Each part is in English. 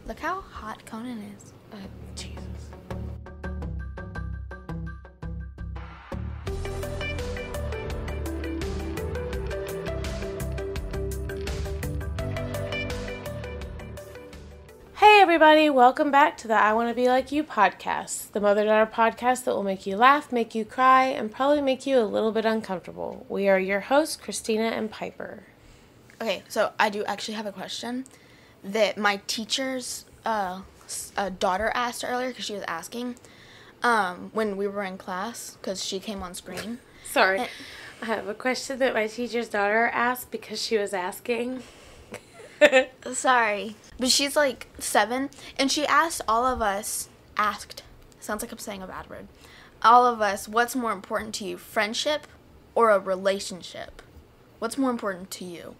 Look how hot Conan is. Jesus. Hey everybody, welcome back to the I Want to Be Like You podcast, the mother-daughter podcast that will make you laugh, make you cry, and probably make you a little bit uncomfortable. We are your hosts, Christina and Piper. Okay, so I do actually have a question that my teacher's daughter asked earlier because she was asking when we were in class because she came on screen. Sorry, I have a question that my teacher's daughter asked because she was asking. Sorry. But she's like 7, and she asked all of us, sounds like I'm saying a bad word, all of us, what's more important to you, friendship or a relationship? What's more important to you?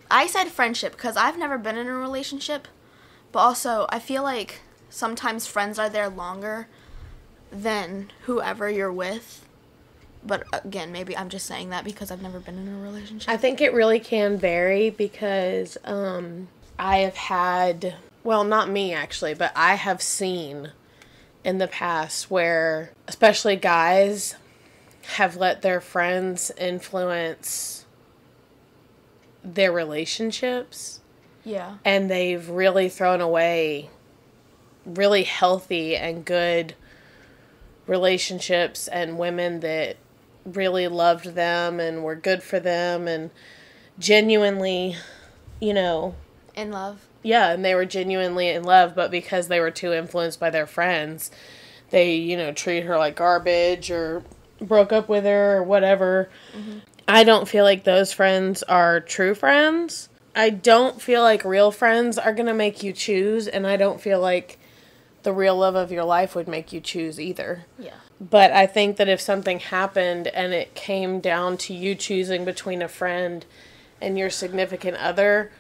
I said friendship because I've never been in a relationship, but also I feel like sometimes friends are there longer than whoever you're with. But again, maybe I'm just saying that because I've never been in a relationship. I think it really can vary because I have had, well, not me actually, but I have seen in the past where, especially guys, have let their friends influence their relationships. Yeah. And they've really thrown away really healthy and good relationships and women that really loved them and were good for them and genuinely, you know... In love. Yeah, and they were genuinely in love, but because they were too influenced by their friends, they, you know, treat her like garbage or broke up with her or whatever. Mm-hmm. I don't feel like those friends are true friends. I don't feel like real friends are going to make you choose, and I don't feel like the real love of your life would make you choose either. Yeah. But I think that if something happened and it came down to you choosing between a friend and your significant other,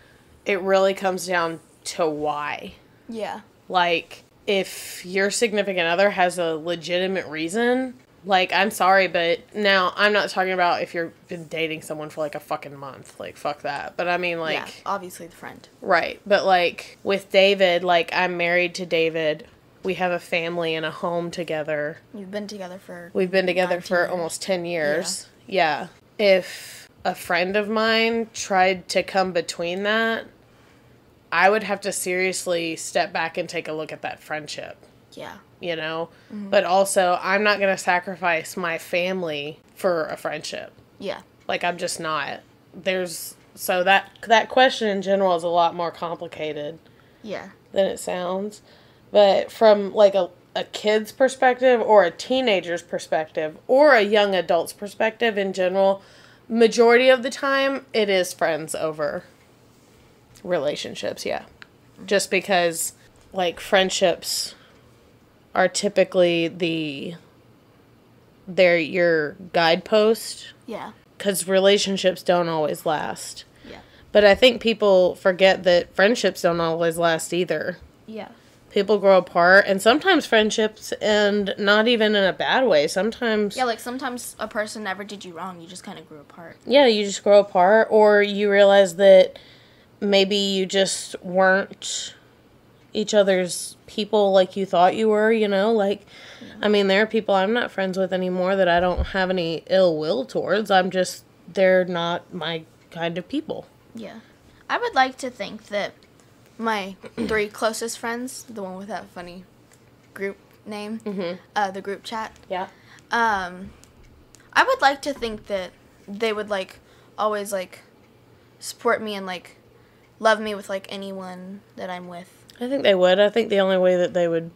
it really comes down to why. Yeah. Like, if your significant other has a legitimate reason, like, I'm sorry, but now I'm not talking about if you've been dating someone for like a fucking month. Like, fuck that. But I mean, like... Yeah, obviously the friend. Right. But like, with David, like, I'm married to David. We have a family and a home together. We've been together for almost 10 years. Yeah. If a friend of mine tried to come between that, I would have to seriously step back and take a look at that friendship. Yeah. You know? Mm-hmm. But also, I'm not going to sacrifice my family for a friendship. Yeah. Like, I'm just not. So that question in general is a lot more complicated. Yeah. Than it sounds. But from, like, a kid's perspective or a teenager's perspective or a young adult's perspective in general, majority of the time, it is friends over relationships, yeah. Just because, like, friendships are typically they're your guidepost. Yeah. Because relationships don't always last. Yeah. But I think people forget that friendships don't always last either. Yeah. People grow apart, and sometimes friendships end not even in a bad way. Sometimes... Yeah, like, sometimes a person never did you wrong. You just kind of grew apart. Yeah, you just grow apart, or you realize that maybe you just weren't each other's people like you thought you were, you know? Like, yeah. I mean, there are people I'm not friends with anymore that I don't have any ill will towards. They're not my kind of people. Yeah. I would like to think that my 3 closest friends, the one with that funny group name, the group chat. Yeah. I would like to think that they would, like, always, like, support me and, like, love me with, like, anyone that I'm with. I think they would. I think the only way that they would,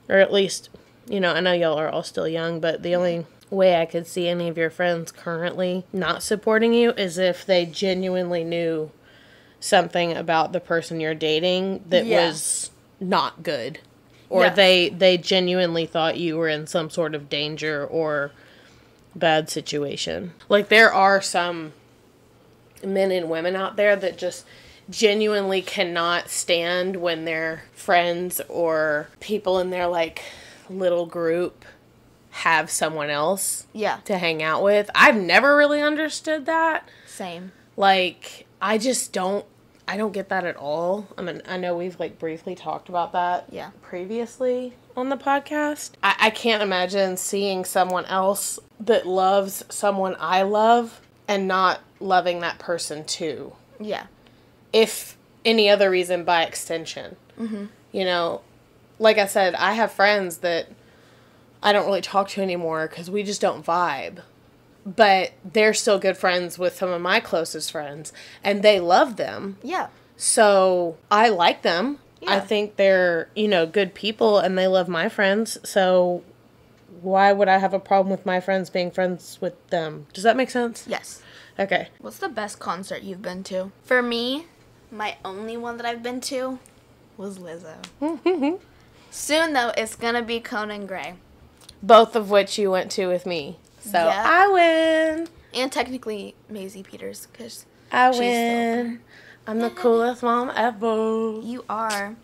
or at least, you know, I know y'all are all still young, but the only way I could see any of your friends currently not supporting you is if they genuinely knew something about the person you're dating that was not good. Or they genuinely thought you were in some sort of danger or bad situation. Like, there are some men and women out there that just genuinely cannot stand when their friends or people in their, like, little group have someone else to hang out with. I've never really understood that. Same. Like, I just don't I don't get that at all. I mean, I know we've, like, briefly talked about that previously on the podcast. I can't imagine seeing someone else that loves someone I love and not loving that person too. Yeah. If any other reason by extension. Mm-hmm. You know, like I said, I have friends that I don't really talk to anymore because we just don't vibe. But they're still good friends with some of my closest friends, and they love them. Yeah. So I like them. Yeah. I think they're, you know, good people, and they love my friends. So why would I have a problem with my friends being friends with them? Does that make sense? Yes. Okay. What's the best concert you've been to? For me, my only one that I've been to was Lizzo. Soon, though, it's going to be Conan Gray. Both of which you went to with me. So, yeah. I win. And technically, Maisie Peters, because I win. I'm the coolest mom ever. You are.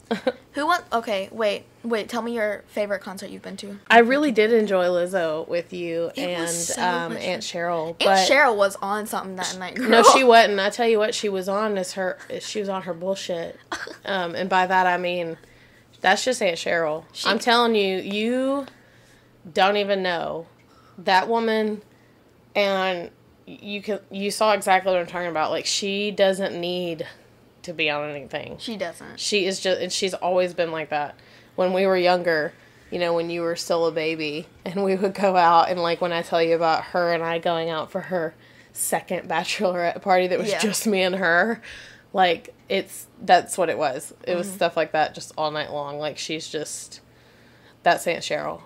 Who won? Okay, wait. Tell me your favorite concert you've been to. I really did enjoy Lizzo with you and Aunt Cheryl. Aunt Cheryl was on something that night. Girl. No, she wasn't. I tell you what, she was on she was on her bullshit. And by that I mean, that's just Aunt Cheryl. I'm telling you, you don't even know. That woman, and you saw exactly what I'm talking about. Like, she doesn't need to be on anything. She doesn't. She is just, and she's always been like that. When we were younger, you know, when you were still a baby, and we would go out, and like when I tell you about her and I going out for her second bachelorette party that was just me and her, like, that's what it was. It was stuff like that just all night long. Like, that's Aunt Cheryl.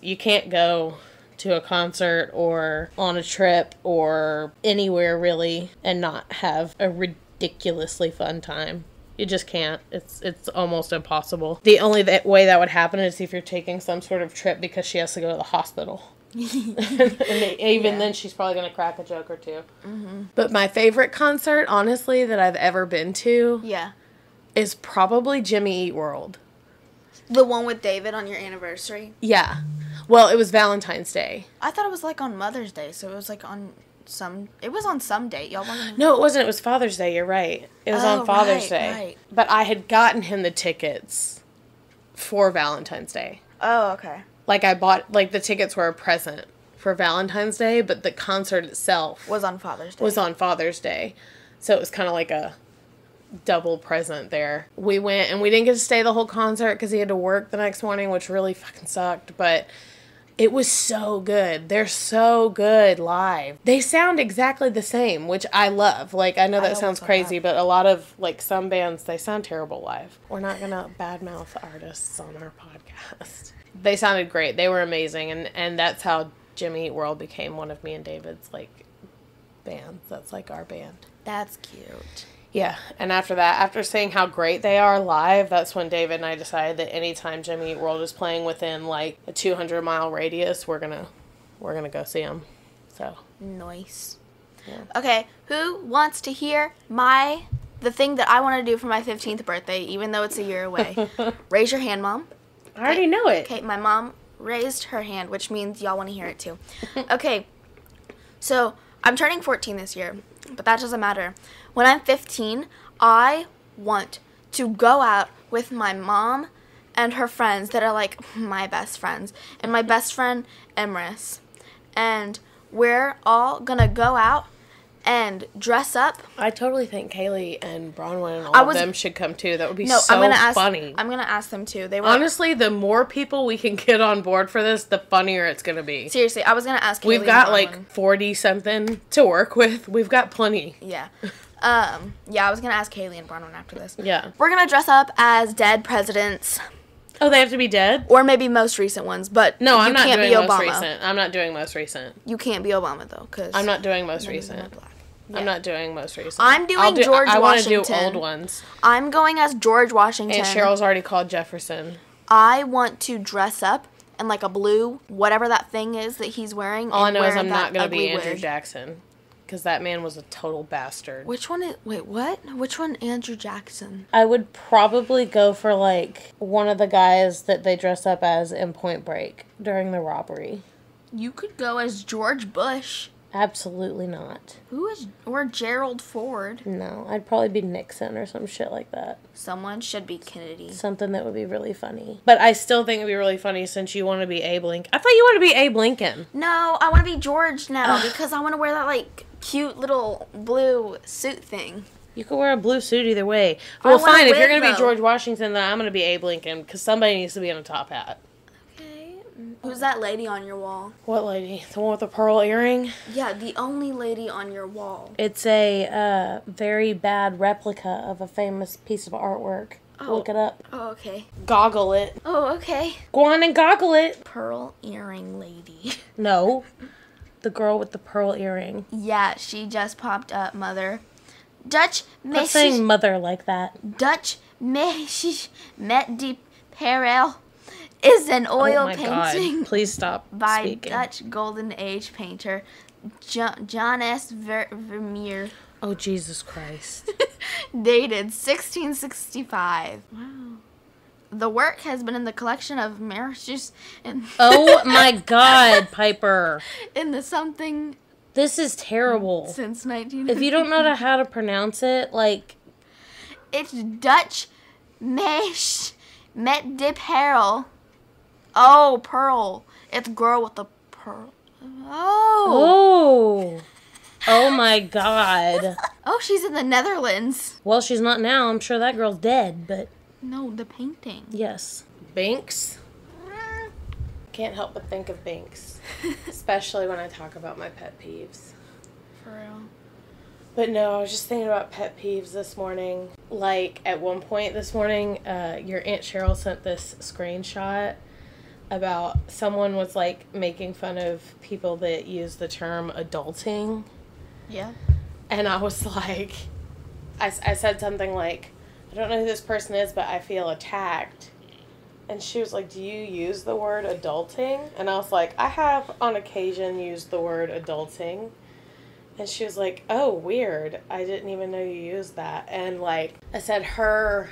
You can't go to a concert or on a trip or anywhere really and not have a ridiculously fun time. You just can't. It's almost impossible. The only way that would happen is if you're taking some sort of trip because she has to go to the hospital. And even then she's probably going to crack a joke or two. Mm-hmm. But my favorite concert, honestly, that I've ever been to is probably Jimmy Eat World. The one with David on your anniversary? Yeah. Well, it was Valentine's Day. I thought it was like on Mother's Day, so it was like on some date. Y'all weren't. No, it wasn't. It was Father's Day. You're right. It was on Father's Day. Right. But I had gotten him the tickets for Valentine's Day. Oh, okay. Like, I bought, like, the tickets were a present for Valentine's Day, but the concert itself was on Father's Day. So it was kind of like a double present there. We went, and we didn't get to stay the whole concert because he had to work the next morning, which really fucking sucked, but it was so good. They're so good live. They sound exactly the same, which I love. Like, I know that sounds crazy, but a lot of, like, some bands, they sound terrible live. We're not gonna badmouth artists on our podcast. They sounded great. They were amazing, and that's how Jimmy Eat World became one of me and David's, like, bands. That's, like, our band. That's cute. Yeah, and after that, after seeing how great they are live, that's when David and I decided that anytime Jimmy Eat World is playing within, like, a 200-mile radius, we're gonna go see them. So. Nice. Yeah. Okay, who wants to hear the thing that I want to do for my 15th birthday, even though it's a year away? Raise your hand, Mom. I already know it. Okay, my mom raised her hand, which means y'all want to hear it too. Okay, so I'm turning 14 this year, but that doesn't matter. When I'm 15, I want to go out with my mom and her friends that are like my best friends, and my best friend, Emrys. And we're all going to go out and dress up. I totally think Kaylee and Bronwyn and all of them should come too. That would be funny. I'm going to ask them too. Honestly, the more people we can get on board for this, the funnier it's going to be. Seriously, I was going to ask Kaylee. We've got like 40-something to work with. We've got plenty. Yeah. I was going to ask Kaylee and Bronwyn after this. Yeah. We're going to dress up as dead presidents. Oh, they have to be dead? Or maybe most recent ones, but no, I'm not doing most recent. I'm not doing most recent. You can't be Obama, though, because I'm not doing most recent. Yeah. I'm not doing most recent. I'm doing George Washington. I want to do old ones. I'm going as George Washington. And Cheryl's already called Jefferson. I want to dress up in like a blue, whatever that thing is that he's wearing. All I know is I'm not going to be Andrew Jackson. Because that man was a total bastard. Which one? Wait, what? Which one? Andrew Jackson. I would probably go for, like, one of the guys that they dress up as in Point Break during the robbery. You could go as George Bush. Absolutely not. Or Gerald Ford. No, I'd probably be Nixon or some shit like that. Someone should be Kennedy. Something that would be really funny. But I still think it would be really funny since you want to be Abe Lincoln. I thought you wanted to be Abe Lincoln. No, I want to be George now because I want to wear that, like, cute little blue suit thing. You could wear a blue suit either way. Well, fine, if you're going to be George Washington, then I'm going to be Abe Lincoln because somebody needs to be in a top hat. Okay. Who's that lady on your wall? What lady? The one with the pearl earring? Yeah, the only lady on your wall. It's a very bad replica of a famous piece of artwork. Oh. Look it up. Oh, okay. Goggle it. Oh, okay. Go on and goggle it. Pearl earring lady. No. The girl with the pearl earring. Yeah, she just popped up, mother. Dutch Stop saying mother like that. Dutch met de Perel is an oil painting. God. Please stop by speaking. Dutch Golden Age painter John S. Vermeer. Oh, Jesus Christ. Dated 1665. Wow. The work has been in the collection of Mauritius and oh my God, Piper. In the something. This is terrible. Since 19. If you don't know how to pronounce it, like. It's Dutch met de Perel. Oh, pearl. It's girl with the pearl. Oh. Oh my God. Oh, she's in the Netherlands. Well, she's not now. I'm sure that girl's dead, but. No, the painting. Yes. Binks. Can't help but think of Binks. Especially when I talk about my pet peeves. For real. But no, I was just thinking about pet peeves this morning. Like, at one point this morning, your Aunt Cheryl sent this screenshot about someone was, like, making fun of people that use the term adulting. Yeah. And I was like, I said something like, I don't know who this person is, but I feel attacked. And she was like, do you use the word adulting? And I was like, I have on occasion used the word adulting. And she was like, oh, weird. I didn't even know you used that. And, like, I said her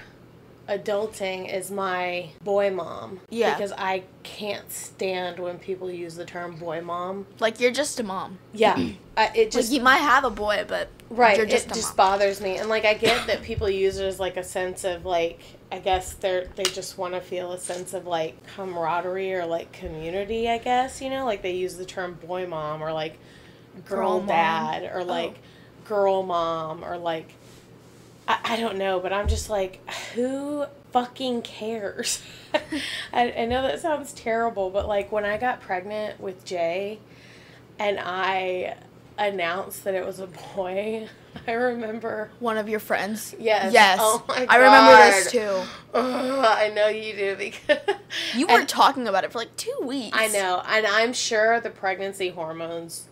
adulting is my boy mom. Yeah. Because I can't stand when people use the term boy mom. Like, you're just a mom. Yeah. It just... Like, you might have a boy, but right, you're just it just bothers me. And, like, I get that people use it as, like, a sense of, like... I guess they just want to feel a sense of, like, camaraderie or, like, community, I guess, you know? Like, they use the term boy mom or, like, girl dad or, like, girl mom or, like, I don't know, but I'm just like, who fucking cares? I know that sounds terrible, but, like, when I got pregnant with Jay and I announced that it was a boy... I remember. One of your friends? Yes. Yes. Oh my God. I remember this too. I know you do because... You were talking about it for like 2 weeks. I know. And I'm sure the pregnancy hormones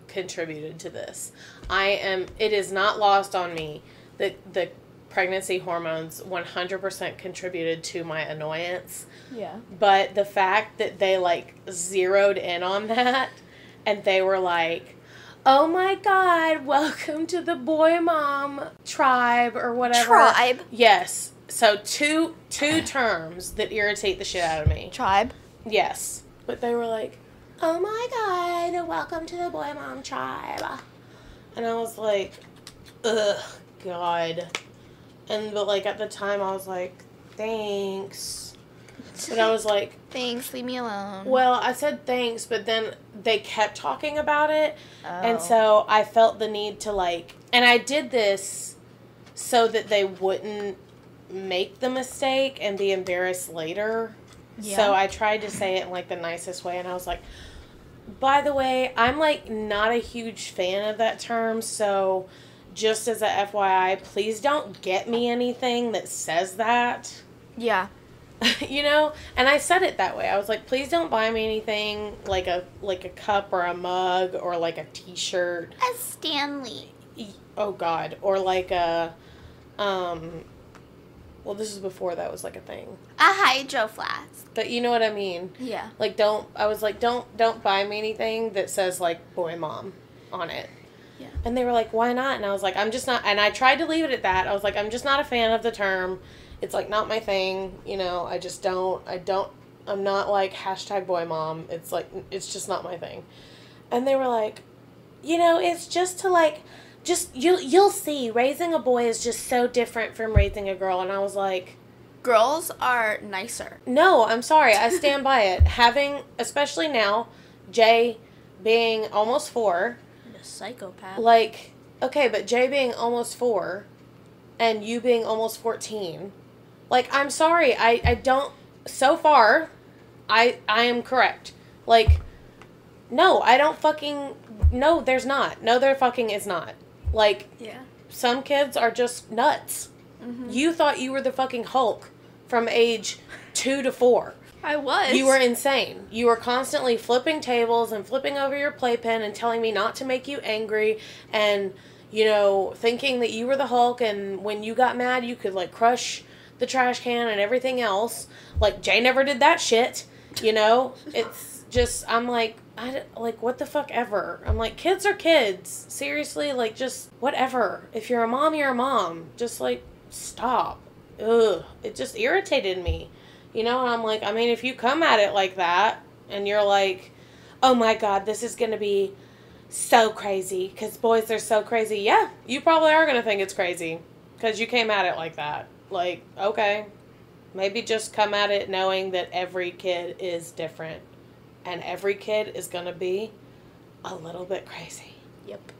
contributed to this. It is not lost on me that the pregnancy hormones 100% contributed to my annoyance. Yeah. But the fact that they, like, zeroed in on that and they were like... Oh my God, welcome to the boy mom tribe or whatever. Tribe? Yes. So two terms that irritate the shit out of me. Tribe? Yes. But they were like, oh my God, welcome to the boy mom tribe. And I was like, ugh, God. But like at the time I was like, thanks. But I was like... Thanks, leave me alone. Well, I said thanks, but then they kept talking about it. Oh. And so I felt the need to, like... And I did this so that they wouldn't make the mistake and be embarrassed later. Yeah. So I tried to say it in, like, the nicest way. And I was like, by the way, I'm, like, not a huge fan of that term. So just as a FYI, please don't get me anything that says that. Yeah. You know, and I said it that way. I was like, please don't buy me anything like a cup or a mug or like a t-shirt. A Stanley. Oh God, or like a well, this is before that was like a thing. A hydro flask. But you know what I mean? Yeah. Like don't buy me anything that says like boy mom on it. Yeah. And they were like, why not? And I was like, I'm just not, and I tried to leave it at that. I was like, I'm just not a fan of the term. It's, like, not my thing, you know, I'm not, like, #boy mom. It's, like, it's just not my thing. And they were like, it's just to, like, just, you'll see, raising a boy is just so different from raising a girl. And I was like... Girls are nicer. No, I'm sorry. I stand by it. Having, especially now, Jay being almost 4. A psychopath. Like, okay, but Jay being almost 4 and you being almost 14. Like, I'm sorry. I don't... So far, I am correct. Like, no, I don't fucking... No, there's not. No, there fucking is not. Like, yeah. Some kids are just nuts. Mm-hmm. You thought you were the fucking Hulk from age 2 to 4. I was. You were insane. You were constantly flipping tables and flipping over your playpen and telling me not to make you angry and, thinking that you were the Hulk, and when you got mad you could, like, crush the trash can and everything else. Like, Jay never did that shit, It's just, I'm like, what the fuck ever. I'm like, kids are kids. Seriously, like, just whatever. If you're a mom, you're a mom. Just, like, stop. Ugh. It just irritated me. And I'm like, I mean, if you come at it like that, and you're like, oh my God, this is going to be so crazy, because boys are so crazy. Yeah, you probably are going to think it's crazy, because you came at it like that. Like, okay, maybe just come at it knowing that every kid is different, and every kid is going to be a little bit crazy. Yep.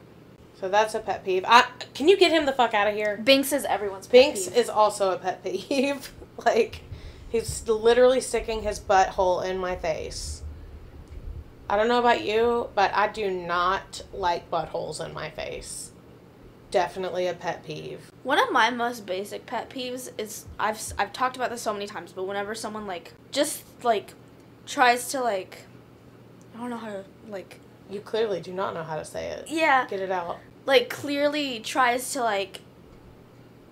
So that's a pet peeve. Can you get him the fuck out of here? Binks is everyone's pet Binks peeve. is also a pet peeve. Like, he's literally sticking his butthole in my face. I don't know about you, but I do not like buttholes in my face. Definitely a pet peeve. One of my most basic pet peeves is, I've talked about this so many times, but whenever someone, like, just, like, tries to, like, I don't know how to, like... You clearly do not know how to say it. Yeah. Get it out. Like, clearly tries to, like...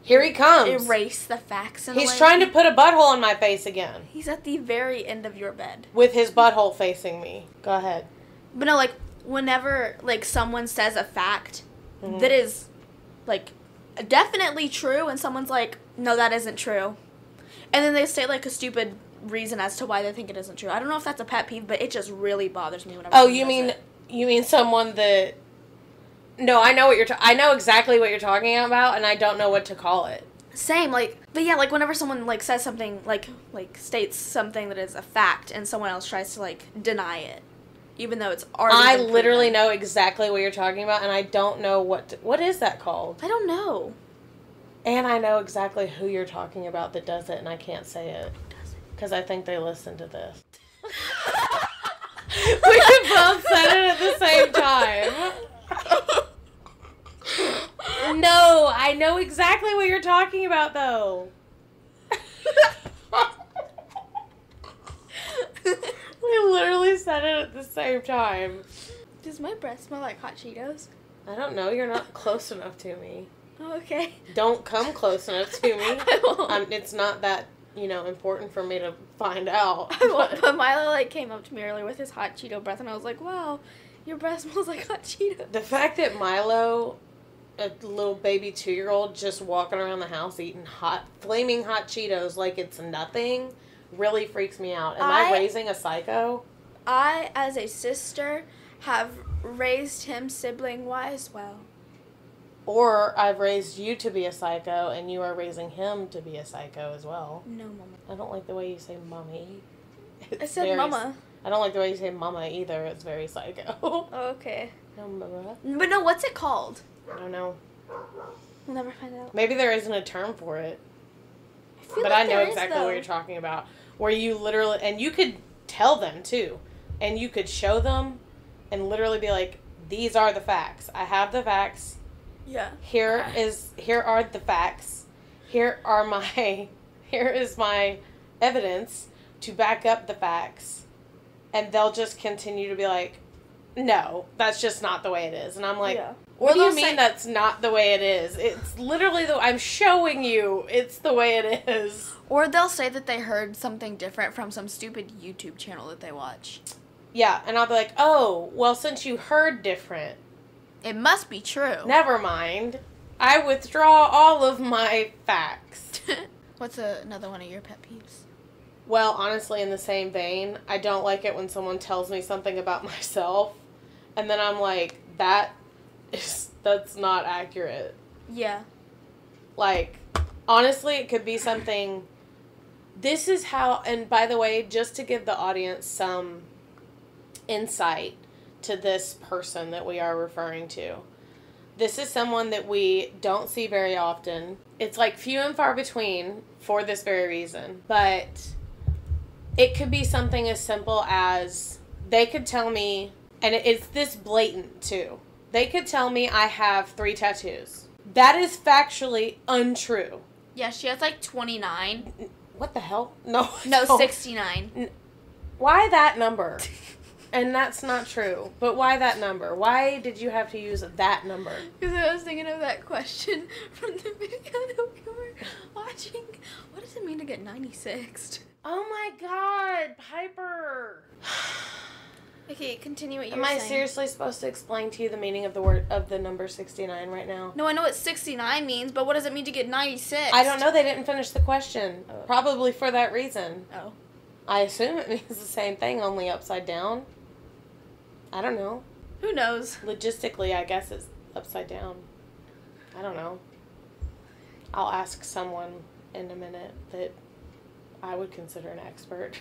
Here he comes. Erase the facts in He's trying to put a butthole in my face again. He's at the very end of your bed. With his butthole facing me. Go ahead. But no, like, whenever, like, someone says a fact that is, like, definitely true, and someone's like, no, that isn't true. And then they say, like, a stupid reason as to why they think it isn't true. I don't know if that's a pet peeve, but it just really bothers me whenever you mean someone that... No, I know what I know exactly what you're talking about, and I don't know what to call it. Same, like, but yeah, like, whenever someone, like, says something, like, states something that is a fact, and someone else tries to, like, deny it, even though it's already I been literally proven. know exactly what you're talking about, and I don't know what is that called? I don't know. And I know exactly who you're talking about that does it, and I can't say it. Because I think they listen to this. We both said it at the same time. No, I know exactly what you're talking about, though. We literally said it at the same time. Does my breath smell like hot Cheetos? I don't know. You're not close enough to me. Oh, okay. Don't come close enough to me. I won't. It's not that, important for me to find out. I won't. But Milo, like, came up to me earlier with his hot Cheeto breath, and I was like, wow, your breath smells like hot Cheetos. The fact that Milo, a little baby 2-year-old, just walking around the house eating flaming hot Cheetos like it's nothing, really freaks me out. Am I raising a psycho? I, as a sister, have raised him sibling-wise well. Or I've raised you to be a psycho, and you are raising him to be a psycho as well. No, Mama. I don't like the way you say mommy. I said mama. I don't like the way you say mama either. It's very psycho. Oh, okay. No, mama. But no, what's it called? I don't know. We'll never find out. Maybe there isn't a term for it. But I know exactly what you're talking about. Where you literally... And you could tell them, too. And you could show them and literally be like, these are the facts. I have the facts. Yeah. Here are the facts. Here is my evidence to back up the facts. And they'll just continue to be like, no, that's just not the way it is. And I'm like, what do you mean that's not the way it is? It's literally I'm showing you it's the way it is. Or they'll say that they heard something different from some stupid YouTube channel that they watch. Yeah, and I'll be like, oh, well, since you heard different, it must be true. Never mind. I withdraw all of my facts. What's another one of your pet peeves? Well, honestly, in the same vein, I don't like it when someone tells me something about myself, and then I'm like, that That's not accurate. Yeah. Like, honestly, it could be something... This is how... And by the way, just to give the audience some insight to this person that we are referring to. This is someone that we don't see very often. It's like few and far between for this very reason. But it could be something as simple as they could tell me, and it's this blatant too. They could tell me I have 3 tattoos. That is factually untrue. Yeah, she has like 29. What the hell? No. No, 69. Why that number? And that's not true. But why that number? Why did you have to use that number? Because I was thinking of that question from the video that we were watching. What does it mean to get 96? Oh my God, Piper. Okay, continue what you were saying. Am I seriously supposed to explain to you the meaning of the word of the number 69 right now? No, I know what 69 means, but what does it mean to get 96? I don't know. They didn't finish the question. Oh. Probably for that reason. Oh. I assume it means the same thing, only upside down. I don't know. Who knows? Logistically, I guess it's upside down. I don't know. I'll ask someone in a minute that I would consider an expert.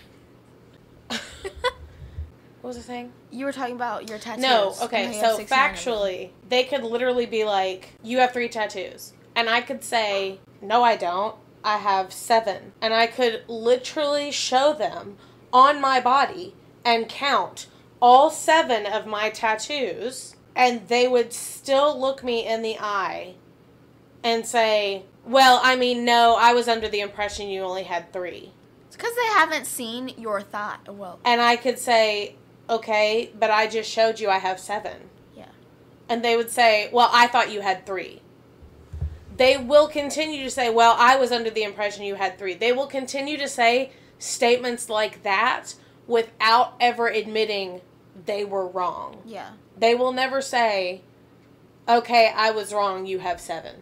What was I saying? You were talking about your tattoos. No, okay, so factually, they could literally be like, you have 3 tattoos. And I could say, no, I don't. I have 7. And I could literally show them on my body and count all 7 of my tattoos, and they would still look me in the eye and say, well, I mean, no, I was under the impression you only had 3. It's because they haven't seen your thigh. Well, and I could say, okay, but I just showed you I have 7. Yeah. And they would say, well, I thought you had 3. They will continue to say, well, I was under the impression you had 3. They will continue to say statements like that without ever admitting they were wrong. Yeah. They will never say, okay, I was wrong, you have 7.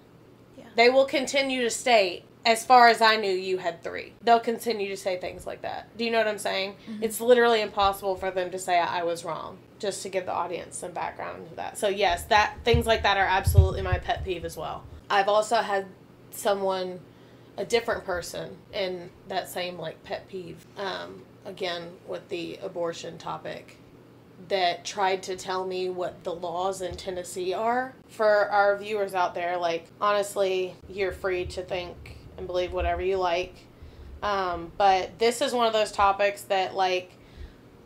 Yeah. They will continue to state, as far as I knew, you had 3. They'll continue to say things like that. Do you know what I'm saying? Mm-hmm. It's literally impossible for them to say I was wrong, just to give the audience some background to that. So yes, things like that are absolutely my pet peeve as well. I've also had someone, a different person, in that same like pet peeve, again with the abortion topic, that tried to tell me what the laws in Tennessee are. For our viewers out there, like, honestly, you're free to think and believe whatever you like. But this is one of those topics that, like,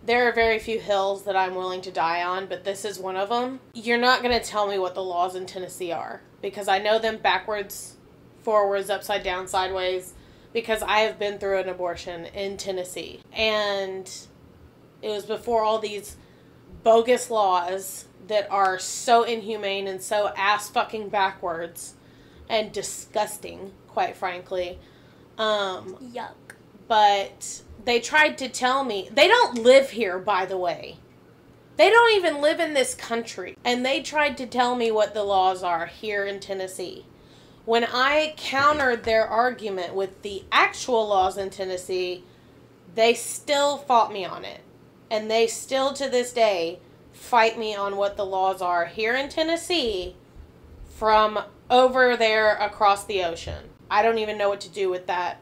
there are very few hills that I'm willing to die on, but this is one of them. You're not going to tell me what the laws in Tennessee are, because I know them backwards, forwards, upside down, sideways, because I have been through an abortion in Tennessee. And it was before all these bogus laws that are so inhumane and so ass-fucking backwards and disgusting, quite frankly. Yuck. But they tried to tell me, they don't live here, by the way. They don't even live in this country. And they tried to tell me what the laws are here in Tennessee. When I countered their argument with the actual laws in Tennessee, they still fought me on it. And they still, to this day, fight me on what the laws are here in Tennessee from over there across the ocean. I don't even know what to do with that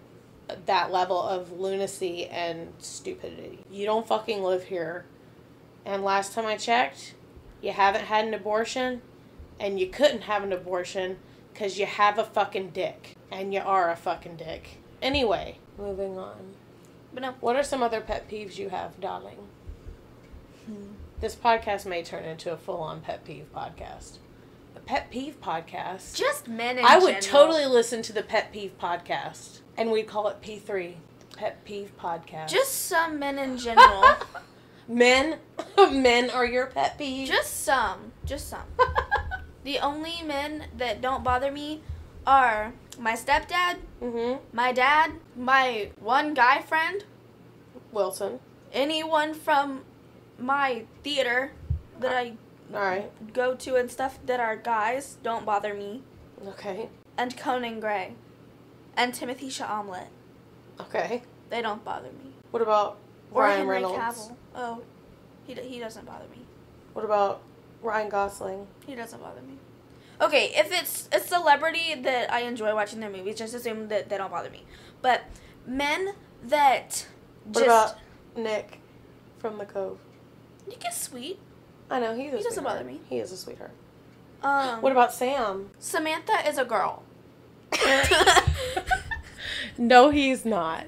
level of lunacy and stupidity. You don't fucking live here. And last time I checked, you haven't had an abortion, and you couldn't have an abortion because you have a fucking dick. And you are a fucking dick. Anyway, moving on. But no. What are some other pet peeves you have, darling? This podcast may turn into a full-on pet peeve podcast. A pet peeve podcast? Just men in I would general. totally listen to the pet peeve podcast. And we'd call it P3. Pet peeve podcast. Just some men in general. Men? Men are your pet peeve? Just some. The only men that don't bother me are my stepdad, my dad, my one guy friend, Wilson, anyone from my theater that I go to and stuff that are guys don't bother me. Okay. And Conan Gray. And Timothy Chalamet. Okay. They don't bother me. What about or Ryan Henry Reynolds? Cavill. Oh, he doesn't bother me. What about Ryan Gosling. He doesn't bother me. Okay, if it's a celebrity that I enjoy watching their movies, just assume that they don't bother me. But men that What about Nick from The Cove? Nick is sweet. I know, he doesn't bother me. He is a sweetheart. What about Sam? Samantha is a girl. No, he's not.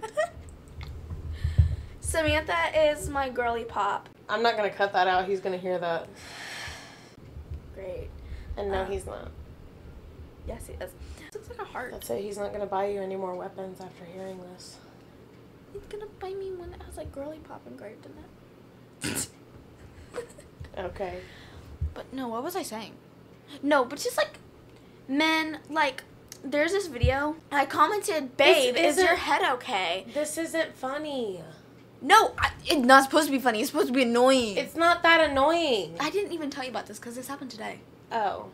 Samantha is my girly pop. I'm not going to cut that out. He's going to hear that. Great. And no, he's not. Yes, he is. It looks like a heart. That's it. He's not going to buy you any more weapons after hearing this. He's going to buy me one that has like girly pop engraved in it. Okay. But no, what was I saying? No, but just like men, like there's this video. I commented, "Babe, is your head okay?" This isn't funny. No, it's not supposed to be funny. It's supposed to be annoying. It's not that annoying. I didn't even tell you about this because this happened today. Oh.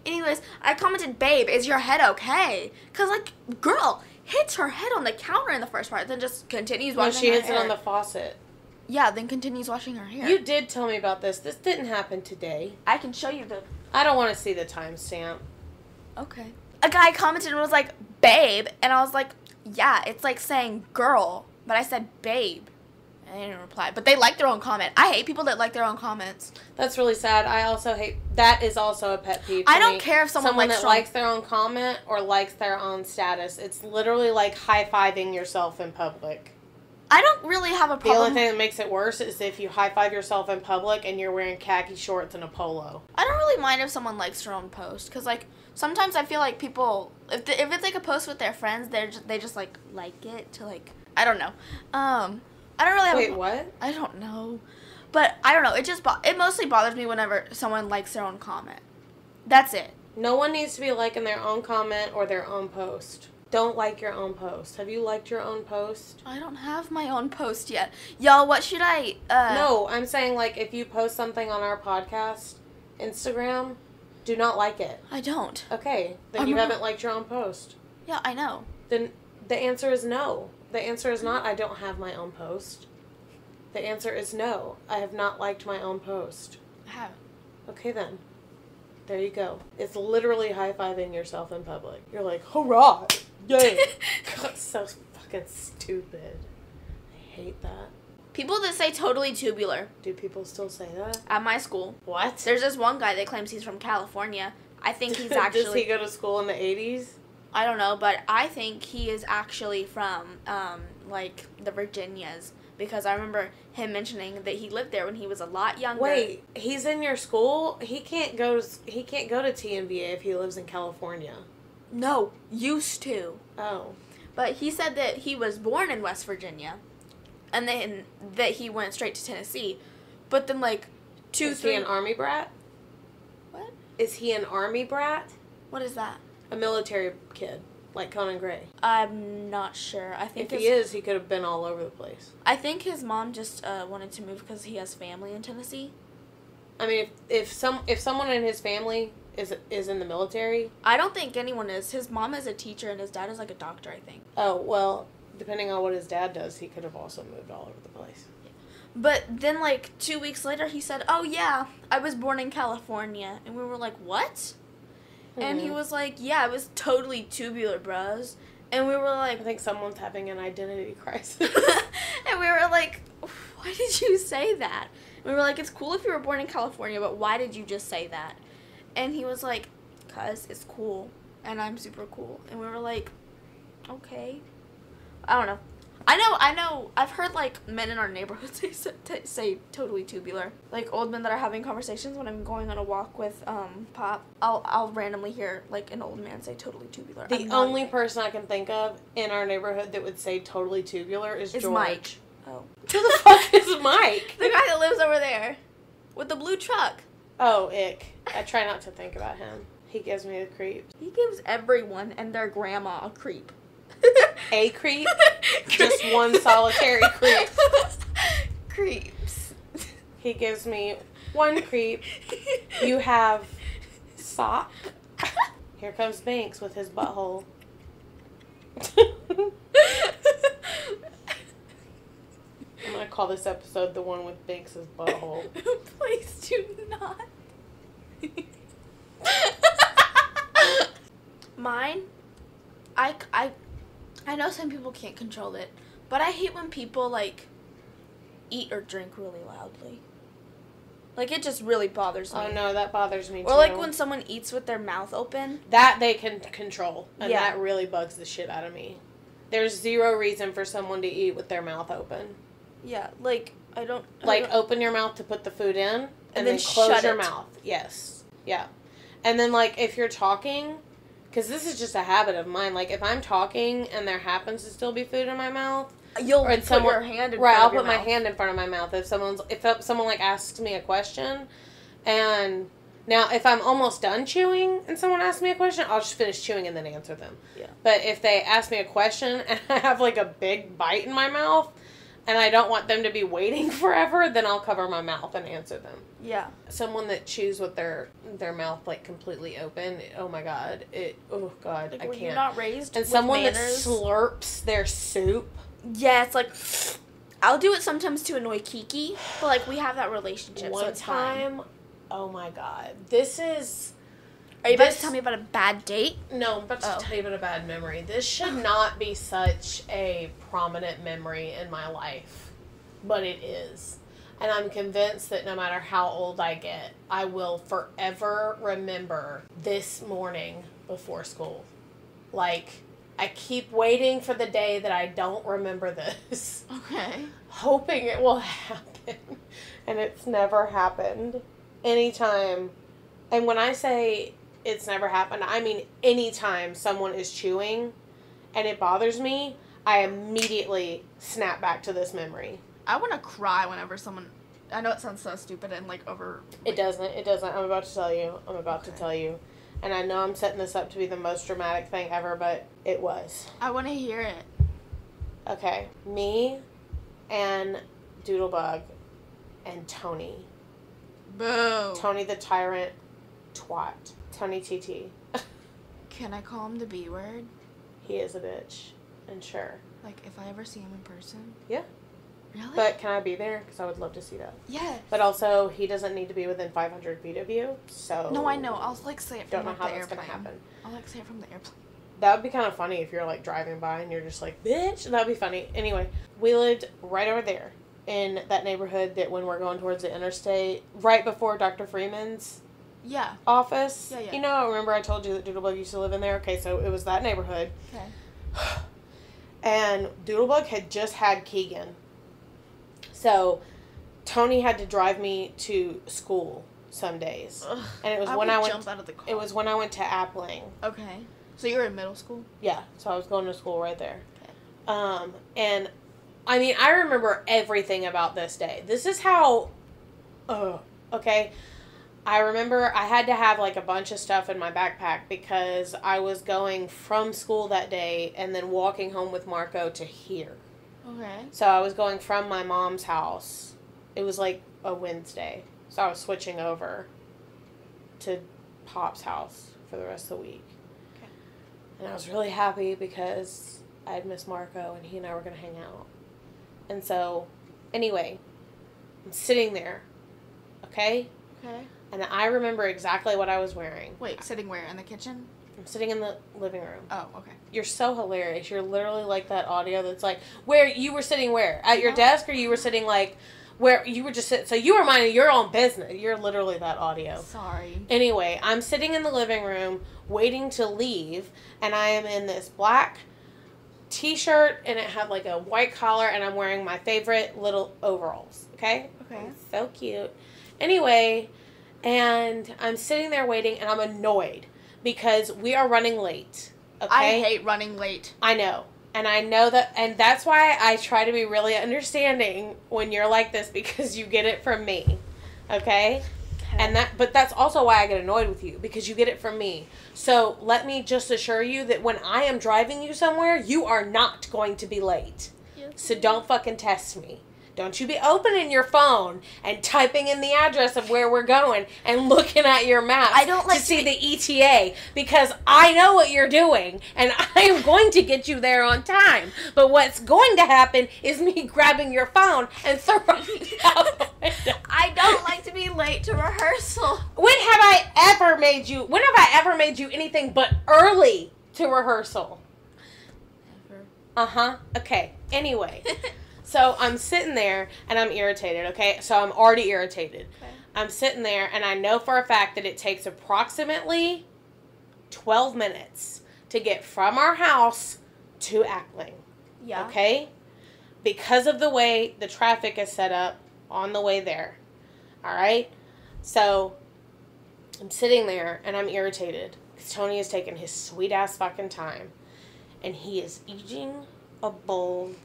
Anyways, I commented, "Babe, is your head okay?" Because like, girl hits her head on the counter in the first part, then just continues washing her hair. No, she hits it on the faucet. Yeah, then continues washing her hair. You did tell me about this. This didn't happen today. I can show you the... I don't want to see the timestamp. Okay. A guy commented and was like, "Babe," and I was like, "Yeah, it's like saying girl," but I said babe. And they didn't reply. But they like their own comment. I hate people that like their own comments. That's really sad. I also hate... That is also a pet peeve I don't care if someone likes their own comment or likes their own status. It's literally like high-fiving yourself in public. I don't really have a problem. The only thing that makes it worse is if you high-five yourself in public and you're wearing khaki shorts and a polo. I don't really mind if someone likes their own post. Because, like, sometimes I feel like people... If it's, like, a post with their friends, they just like it to, like... I don't know. I don't really have... Wait, what? I don't know. But, I don't know. It mostly bothers me whenever someone likes their own comment. That's it. No one needs to be liking their own comment or their own post. Don't like your own post. Have you liked your own post? I don't have my own post yet. Y'all, what should I... No, I'm saying, like, if you post something on our podcast, Instagram, do not like it. I don't. Okay, then you haven't liked your own post. Yeah, I know. Then the answer is no. The answer is not, I don't have my own post. The answer is no. I have not liked my own post. I haven't. Okay, then. There you go. It's literally high-fiving yourself in public. You're like, hurrah! Yay! God, so fucking stupid. I hate that. People that say totally tubular. Do people still say that? At my school. What? There's this one guy that claims he's from California. I think he's actually... Does he go to school in the 80s? I don't know, but I think he is actually from, like, the Virginias. Because I remember him mentioning that he lived there when he was a lot younger. Wait, he's in your school? He can't go to TNVA if he lives in California. No, used to. Oh. But he said that he was born in West Virginia. And then that he went straight to Tennessee. But then, like, Is he an Army brat? What? Is he an Army brat? What is that? A military kid. Like Conan Gray. I'm not sure. I think if he is, he could have been all over the place. I think his mom just wanted to move because he has family in Tennessee. I mean, if someone in his family is in the military, I don't think anyone is. His mom is a teacher and his dad is like a doctor, I think. Oh well, depending on what his dad does, he could have also moved all over the place. But then, like 2 weeks later, he said, "Oh yeah, I was born in California," and we were like, "What?" And he was like, "Yeah, it was totally tubular, bros." And we were like... I think someone's having an identity crisis. And we were like, "Why did you say that?" And we were like, "It's cool if you were born in California, but why did you just say that?" And he was like, "'Cause it's cool, and I'm super cool." And we were like, "Okay." I don't know. I know. I've heard, like, men in our neighborhood say totally tubular. Like, old men that are having conversations when I'm going on a walk with, Pop. I'll randomly hear, like, an old man say totally tubular. The only person I can think of in our neighborhood that would say totally tubular is George. Mike. Oh. Who the fuck is Mike? The guy that lives over there. With the blue truck. Oh, ick. I try not to think about him. He gives me the creeps. He gives everyone and their grandma a creep. A creep? Just one solitary creep. Creeps. He gives me one creep. You have sock. Here comes Banks with his butthole. I'm going to call this episode the one with Banks' butthole. Please do not. Mine, I know some people can't control it, but I hate when people, like, eat or drink really loudly. Like, it just really bothers me. Oh, no, that bothers me, too. Or, like, when someone eats with their mouth open. That they can control, and that really bugs the shit out of me. There's zero reason for someone to eat with their mouth open. Yeah, like, open your mouth to put the food in, and then close your mouth. Yes. Yeah. And then, like, if you're talking, because this is just a habit of mine, like, if I'm talking and there happens to still be food in my mouth, you'll put your hand in front of your mouth. I'll put my hand in front of my mouth if someone, like, asks me a question, and now, if I'm almost done chewing and someone asks me a question, I'll just finish chewing and then answer them. Yeah. But if they ask me a question and I have, like, a big bite in my mouth and I don't want them to be waiting forever, then I'll cover my mouth and answer them. Yeah. Someone that chews with their mouth, like, completely open, oh, my God. Oh, God, like, I can't. You're not raised and with someone manners. That slurps their soup. Yeah, it's like... I'll do it sometimes to annoy Kiki, but, like, we have that relationship, so it's fine. Oh, my God. This is... Are you about to tell me about a bad date? No, I'm about to tell you about a bad memory. This should not be such a prominent memory in my life, but it is. And I'm convinced that no matter how old I get, I will forever remember this morning before school. Like, I keep waiting for the day that I don't remember this. Okay. Hoping it will happen. And it's never happened. Anytime, and when I say it's never happened, I mean anytime someone is chewing and it bothers me, I immediately snap back to this memory. I want to cry whenever someone, I know it sounds so stupid and like over. It doesn't. I'm about to tell you. And I know I'm setting this up to be the most dramatic thing ever, but it was. I want to hear it. Okay. Me and Doodlebug and Tony. Boo. Tony the tyrant twat. Tony TT. Can I call him the B word? He is a bitch. And sure. Like, if I ever see him in person? Yeah. Really? But can I be there? Because I would love to see that. Yeah. But also, he doesn't need to be within 500 feet of you, so... No, I know. I'll, like, say it from, like, the airplane. Don't know how that's going to happen. I'll, like, say it from the airplane. That would be kind of funny if you're, like, driving by and you're just like, bitch! That would be funny. Anyway, we lived right over there in that neighborhood that when we're going towards the interstate, right before Dr. Freeman's office. Yeah, yeah. You know, remember I told you that Doodlebug used to live in there? Okay, so it was that neighborhood. Okay. And Doodlebug had just had Keegan. So, Tony had to drive me to school some days. Ugh, and it was when I went out of the car. It was when I went to Appling. Okay. So you were in middle school? Yeah. So I was going to school right there. Okay. And I mean, I remember everything about this day. This is how okay. I remember I had to have like a bunch of stuff in my backpack because I was going from school that day and then walking home with Marco to here. Okay. So I was going from my mom's house. It was like a Wednesday. So I was switching over to Pop's house for the rest of the week. Okay. And I was really happy because I had missed Marco and he and I were going to hang out. And so, anyway, I'm sitting there. Okay? Okay. And I remember exactly what I was wearing. Wait, sitting where? In the kitchen? I'm sitting in the living room. Oh, okay. You're so hilarious. You're literally like that audio that's like, where you were sitting where? At your desk, or you were sitting like, where you were just sitting, so you were minding your own business. You're literally that audio. Sorry. Anyway, I'm sitting in the living room waiting to leave, and I am in this black t-shirt, and it had like a white collar, and I'm wearing my favorite little overalls. Okay? Okay. So cute. Anyway, and I'm sitting there waiting, and I'm annoyed because we are running late. Okay? I hate running late. I know. And I know that, and that's why I try to be really understanding when you're like this, because you get it from me. Okay? And but that's also why I get annoyed with you, because you get it from me. So let me just assure you that when I am driving you somewhere, you are not going to be late. Yes. So don't fucking test me. Don't you be opening your phone and typing in the address of where we're going and looking at your map to see the ETA, because I know what you're doing and I am going to get you there on time. But what's going to happen is me grabbing your phone and throwing it out the window. I don't like to be late to rehearsal. When have I ever made you anything but early to rehearsal? Never. Okay. Anyway. So I'm sitting there and I'm irritated, okay? So I'm already irritated. Okay. I'm sitting there and I know for a fact that it takes approximately 12 minutes to get from our house to Ackling. Yeah. Okay? Because of the way the traffic is set up on the way there. All right? So I'm sitting there and I'm irritated because Tony is taking his sweet ass fucking time and he is eating a bowl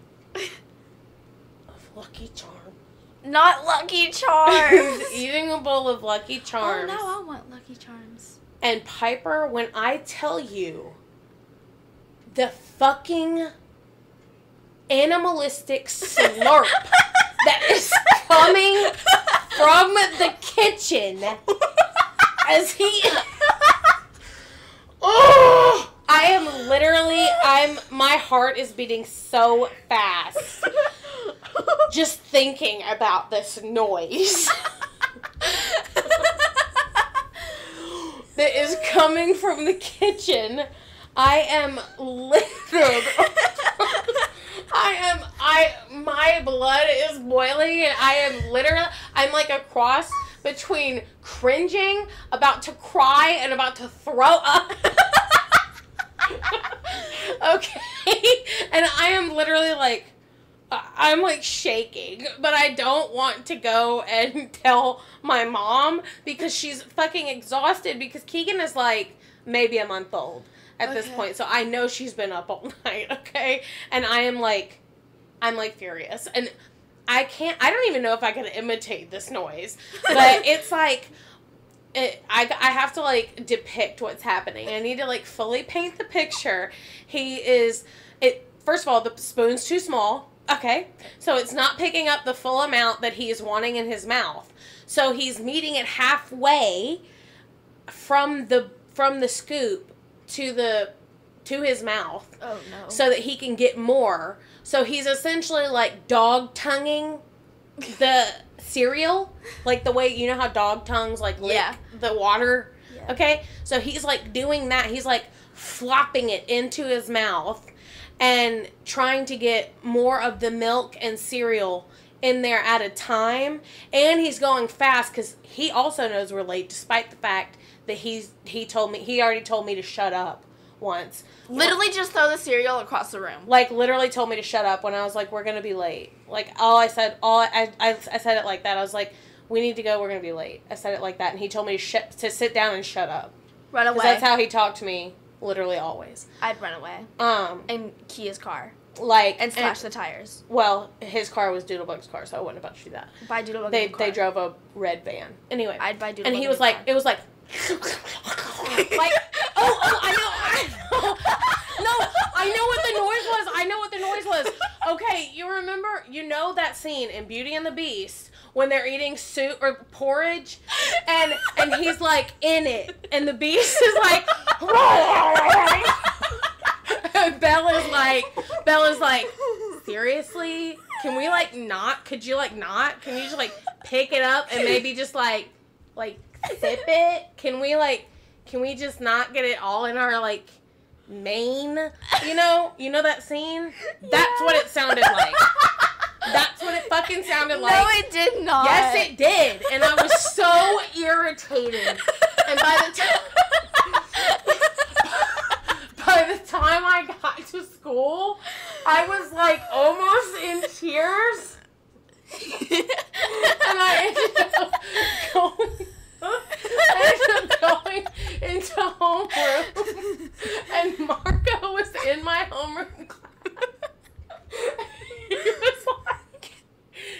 Lucky Charms. Not Lucky Charms. Eating a bowl of Lucky Charms. Oh, no, I want Lucky Charms. And Piper, when I tell you the fucking animalistic slurp that is coming from the kitchen as he... Oh! My heart is beating so fast. Just thinking about this noise that is coming from the kitchen. I am livid. My blood is boiling and I'm like a cross between cringing, about to cry, and about to throw up. Okay? And I am literally like, I'm like shaking, but I don't want to go and tell my mom because she's fucking exhausted because Keegan is like maybe a month old at this point. So I know she's been up all night, okay? And I'm like furious. And I don't even know if I can imitate this noise, but it's like, I have to like depict what's happening. I need to like fully paint the picture. First of all, the spoon's too small. Okay, so it's not picking up the full amount that he is wanting in his mouth. So he's meeting it halfway from the scoop to his mouth. Oh no. So that he can get more. So he's essentially like dog tonguing the cereal, like the way you know how dog tongues like lick the water. Yeah. Okay? So he's like doing that. He's like flopping it into his mouth and trying to get more of the milk and cereal in there at a time. And he's going fast because he also knows we're late, despite the fact that he already told me to shut up once. Literally just throw the cereal across the room. Like, literally told me to shut up when I was like, we're going to be late. Like, I said it like that. I was like, we need to go, we're going to be late. I said it like that. And he told me to sit down and shut up. Run away. Because that's how he talked to me. Literally always. I'd run away. And key his car. And slash the tires. Well, his car was Doodlebug's car, so I wasn't about to do that. Buy Doodlebug They drove a red van. Anyway. I'd buy Doodlebug. And he was like, it was like, like, I know. No, I know what the noise was. Okay, you know that scene in Beauty and the Beast when they're eating soup or porridge, and he's like in it, and the Beast is like, and Bella's like, seriously? Can we like not? Could you like not? Can you just like pick it up and maybe just like sip it? Can we just not get it all in our like mane? You know that scene? That's what it sounded like. That's what it fucking sounded like. No, it did not. Yes, it did. And I was so irritated. And by the time I got to school, I was like almost in tears. And I ended up going into homeroom, and Marco was in my homeroom class.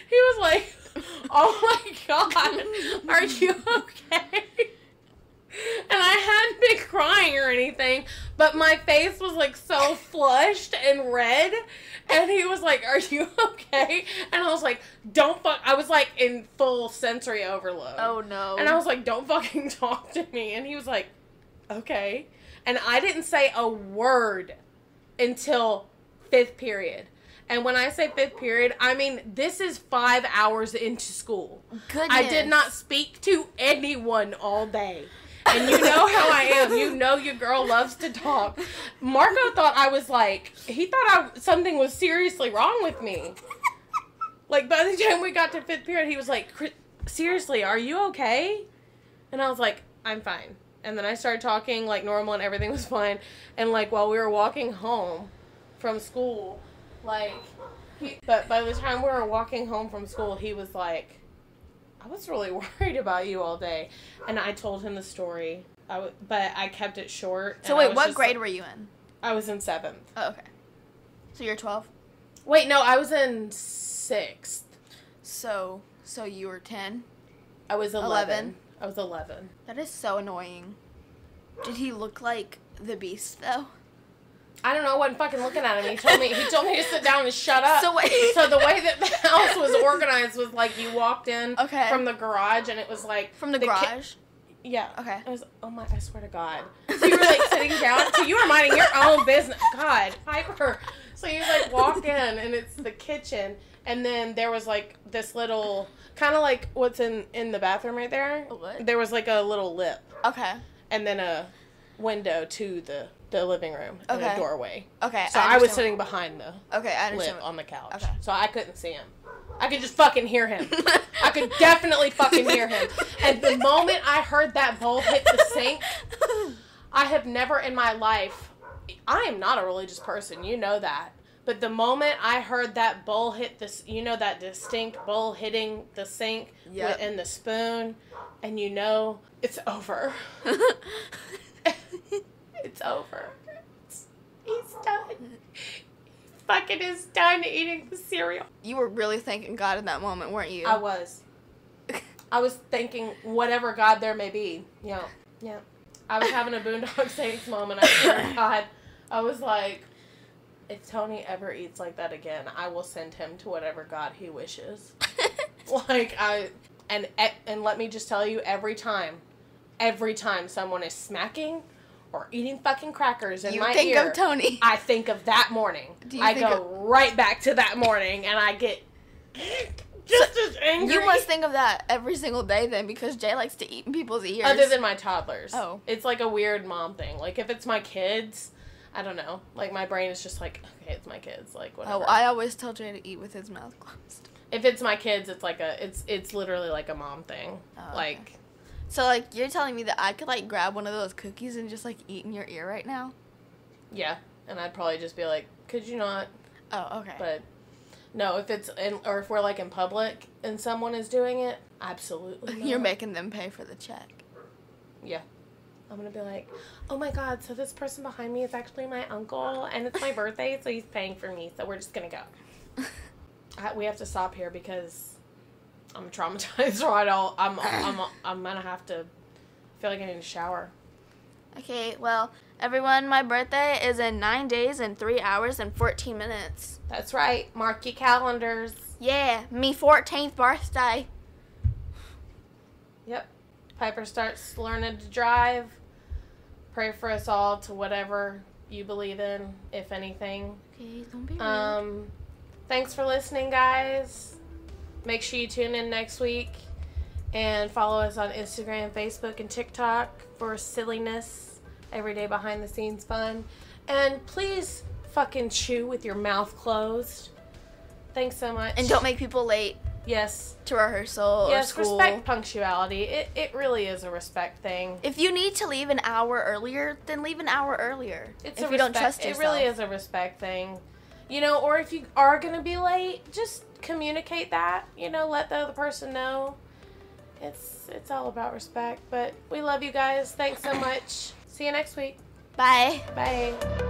He was like, oh my God, are you okay? And I hadn't been crying or anything, but my face was like so flushed and red, And he was like, are you okay? And I was like, I was like in full sensory overload. Oh no. And I was like, don't fucking talk to me. And he was like, okay. And I didn't say a word until 5th period. And when I say 5th period, I mean, this is 5 hours into school. Goodness. I did not speak to anyone all day. And you know how I am. You know your girl loves to talk. Marco thought I was like, he thought something was seriously wrong with me. Like, by the time we got to 5th period, he was like, seriously, are you okay? And I was like, I'm fine. And then I started talking like normal and everything was fine. And like, while we were walking home from school, like, but by the time we were walking home from school, he was like, I was really worried about you all day. And I told him the story, but I kept it short. So wait, what grade were you in? I was in 7th. Oh, okay. So you're 12? Wait, no, I was in 6th. So you were 10? I was 11. I was 11. That is so annoying. Did he look like the Beast, though? I don't know. I wasn't fucking looking at him. He told me to sit down and shut up. So the way that the house was organized was like you walked in from the garage and it was like from the garage. Yeah. Okay. It was. Oh my! I swear to God. So you were like sitting down. So you were minding your own business. God, Piper. So you like walk in and it's the kitchen and then there was like this little kind of like what's in the bathroom right there. What? There was like a little lip. Okay. And then a window to the living room and a doorway. Okay. So I was sitting behind the lip on the couch. Okay. So I couldn't see him. I could just fucking hear him. I could definitely fucking hear him. And the moment I heard that bowl hit the sink, I have never in my life, I am not a religious person, you know that. But the moment I heard that bowl hit this, you know that distinct bowl hitting the sink and the spoon, and you know it's over. It's over. He's done. He fucking is done eating the cereal. You were really thanking God in that moment, weren't you? I was. I was thanking whatever God there may be. Yeah. I was having a Boondock Saints moment. I swear to God. I was like, if Tony ever eats like that again, I will send him to whatever God he wishes. And let me just tell you, every time someone is smacking or eating fucking crackers in my ear, you think of Tony. I think of that morning. I go right back to that morning, and I get just as angry. You must think of that every single day then, because Jay likes to eat in people's ears. Other than my toddlers. Oh. It's like a weird mom thing. Like, if it's my kids, I don't know. Like, my brain is just like, okay, it's my kids. Like, whatever. Oh, I always tell Jay to eat with his mouth closed. If it's my kids, it's like it's literally like a mom thing. Oh, like... Okay. So, like, you're telling me that I could, like, grab one of those cookies and just, like, eat in your ear right now? Yeah. And I'd probably just be like, could you not? Oh, okay. But, no, if it's, or if we're, like, in public and someone is doing it, absolutely not. You're making them pay for the check. Yeah. I'm going to be like, oh, my God, so this person behind me is actually my uncle, and it's my birthday, so he's paying for me, so we're just going to go. We have to stop here because... I'm traumatized right all. I'm gonna have to feel like I need a shower. Okay, well, everyone, my birthday is in 9 days and 3 hours and 14 minutes. That's right. Mark your calendars. Yeah, me 14th birthday. Yep. Piper starts learning to drive. Pray for us all to whatever you believe in, if anything. Okay, don't be rude. Thanks for listening, guys. Make sure you tune in next week and follow us on Instagram, Facebook, and TikTok for silliness, everyday behind the scenes fun. And please fucking chew with your mouth closed. Thanks so much. And don't make people late. Yes. To rehearsal or school. Yes, respect punctuality. It really is a respect thing. If you need to leave an hour earlier, then leave an hour earlier. If you don't trust yourself. It really is a respect thing. You know, or if you are going to be late, just communicate that. You know, let the other person know. It's all about respect. But we love you guys. Thanks so much. See you next week. Bye. Bye.